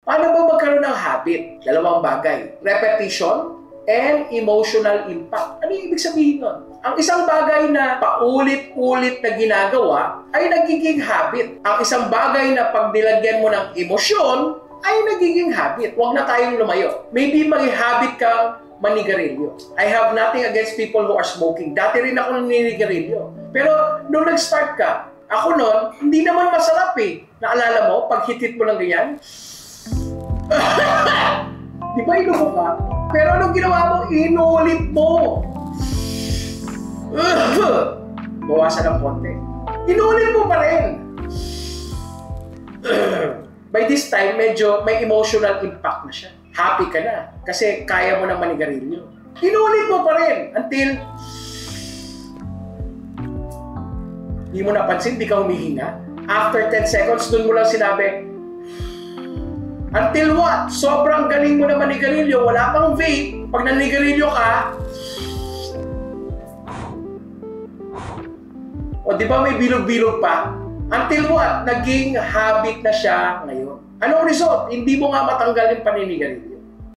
Paano ba magkaroon ng habit? Dalawang bagay. Repetition and emotional impact. Ano yung ibig sabihin nun? Ang isang bagay na paulit-ulit na ginagawa ay nagiging habit. Ang isang bagay na pag nilagyan mo ng emosyon ay nagiging habit. Huwag na tayong lumayo. Maybe may habit kang manigarilyo. I have nothing against people who are smoking. Dati rin ako naninigarilyo. Pero nung nag-start ka, ako nun, hindi naman masarap eh. Naalala mo, pag hitit mo lang ganyan, di ba inubo ka? Pero anong ginawa mo? Inulit mo. Bawasan ng konti. Inulit mo pa rin. By this time, medyo may emotional impact na siya. Happy ka na kasi kaya mo na manigarilyo. Inulit mo pa rin until di mo napansin, di ka humihinga. After 10 seconds, dun mo lang sinabi, until what? Sobrang galing mo na manigarilyo, wala pang vape. Pag nanigarilyo ka, o di ba may bilog-bilog pa? Until what? Naging habit na siya ngayon. Anong result? Hindi mo nga matanggal yung paninigarilyo.